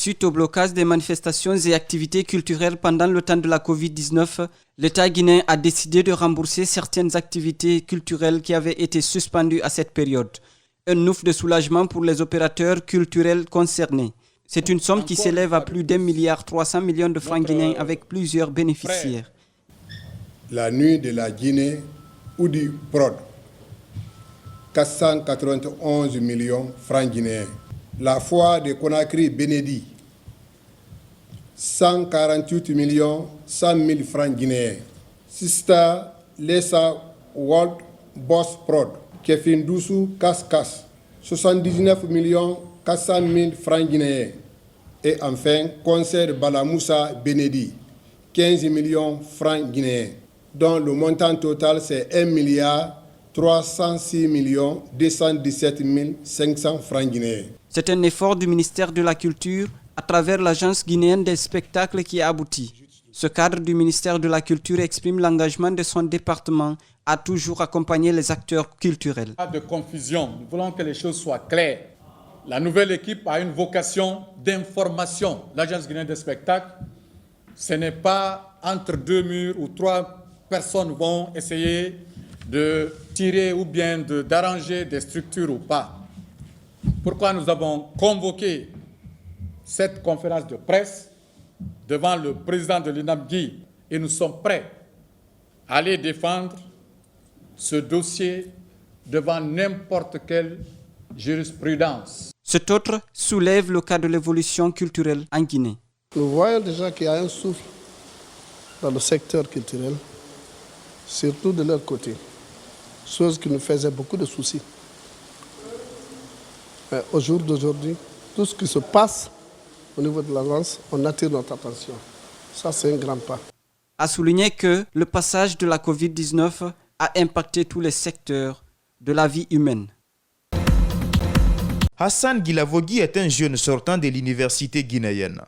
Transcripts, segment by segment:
Suite au blocage des manifestations et activités culturelles pendant le temps de la Covid-19, l'État guinéen a décidé de rembourser certaines activités culturelles qui avaient été suspendues à cette période. Un ouf de soulagement pour les opérateurs culturels concernés. C'est une somme qui s'élève à plus d'1,3 milliard de francs guinéens avec plusieurs bénéficiaires. La nuit de la Guinée ou du PROD, 491 millions de francs guinéens. La foire de Conakry Bénédit, 148 millions 100 000 francs guinéens. Sista Lessa World Boss Prod, Kefin Doussou Kas, 79 millions 400 000 francs guinéens. Et enfin, concert Balamoussa Bénédit, 15 millions francs guinéens, dont le montant total c'est 1 milliard 306 millions 217 500 francs guinéens. C'est un effort du ministère de la Culture à travers l'Agence guinéenne des spectacles qui a abouti. Ce cadre du ministère de la Culture exprime l'engagement de son département à toujours accompagner les acteurs culturels. Pas de confusion, nous voulons que les choses soient claires. La nouvelle équipe a une vocation d'information. L'Agence guinéenne des spectacles, ce n'est pas entre deux murs où trois personnes vont essayer de tirer ou bien d'arranger des structures ou pas. Pourquoi nous avons convoqué cette conférence de presse devant le président de l'INAMGI et nous sommes prêts à aller défendre ce dossier devant n'importe quelle jurisprudence. Cet autre soulève le cas de l'évolution culturelle en Guinée. Nous voyons déjà qu'il y a un souffle dans le secteur culturel, surtout de leur côté, chose qui nous faisait beaucoup de soucis. Mais au jour d'aujourd'hui, tout ce qui se passe au niveau de l'agence, on attire notre attention. Ça, c'est un grand pas. A souligné que le passage de la Covid-19 a impacté tous les secteurs de la vie humaine. Hassan Guilavogui est un jeune sortant de l'université guinéenne.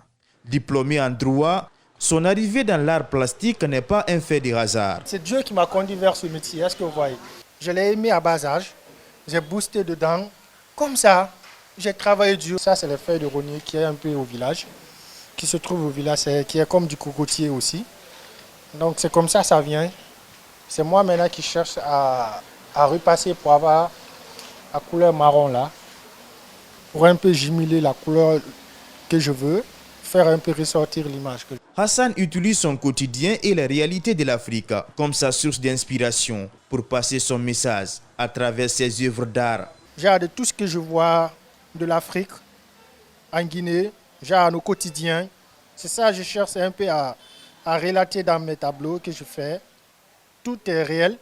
Diplômé en droit, son arrivée dans l'art plastique n'est pas un fait de hasard. C'est Dieu qui m'a conduit vers ce métier, est-ce que vous voyez? Je l'ai aimé à bas âge, j'ai boosté dedans. Comme ça, j'ai travaillé dur. Ça, c'est le feuille de rognier qui est un peu au village, qui se trouve au village, qui est comme du cocotier aussi. Donc c'est comme ça vient. C'est moi maintenant qui cherche à repasser pour avoir la couleur marron là, pour un peu jumeler la couleur que je veux, faire un peu ressortir l'image. Hassan utilise son quotidien et la réalité de l'Afrique comme sa source d'inspiration pour passer son message à travers ses œuvres d'art. J'ai de tout ce que je vois de l'Afrique, en Guinée, j'ai nos quotidiens. C'est ça que je cherche un peu à relater dans mes tableaux que je fais. Tout est réel,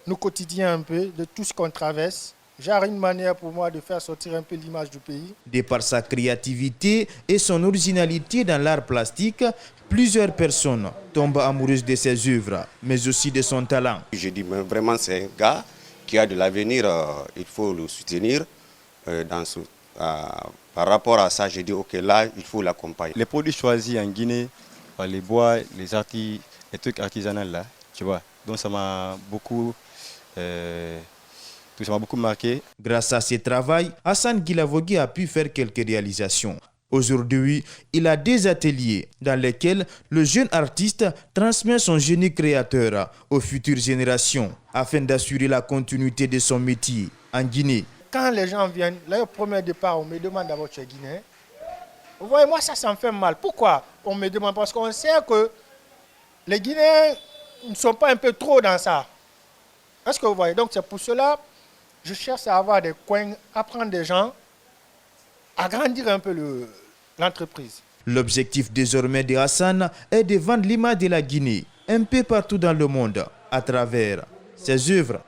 nos quotidiens un peu, de tout ce qu'on traverse. J'ai une manière pour moi de faire sortir un peu l'image du pays. De par sa créativité et son originalité dans l'art plastique, plusieurs personnes tombent amoureuses de ses œuvres, mais aussi de son talent. Je dis mais vraiment c'est un gars qui a de l'avenir, il faut le soutenir. Par rapport à ça, j'ai dit ok, là, il faut l'accompagner. Les produits choisis en Guinée, les bois, les trucs artisanaux là, tu vois. Donc ça m'a beaucoup marqué. Grâce à ce travail, Hassan Guilavogui a pu faire quelques réalisations. Aujourd'hui, il a des ateliers dans lesquels le jeune artiste transmet son génie créateur aux futures générations afin d'assurer la continuité de son métier en Guinée. Quand les gens viennent, là, au premier départ, on me demande d'abord tu es guinéen. Vous voyez, moi, ça me fait mal. Pourquoi on me demande? Parce qu'on sait que les Guinéens ne sont pas un peu trop dans ça. Est-ce que vous voyez? Donc, c'est pour cela que je cherche à avoir des coins, apprendre des gens, agrandir un peu l'entreprise. L'objectif désormais de Hassan est de vendre l'image de la Guinée un peu partout dans le monde à travers ses œuvres.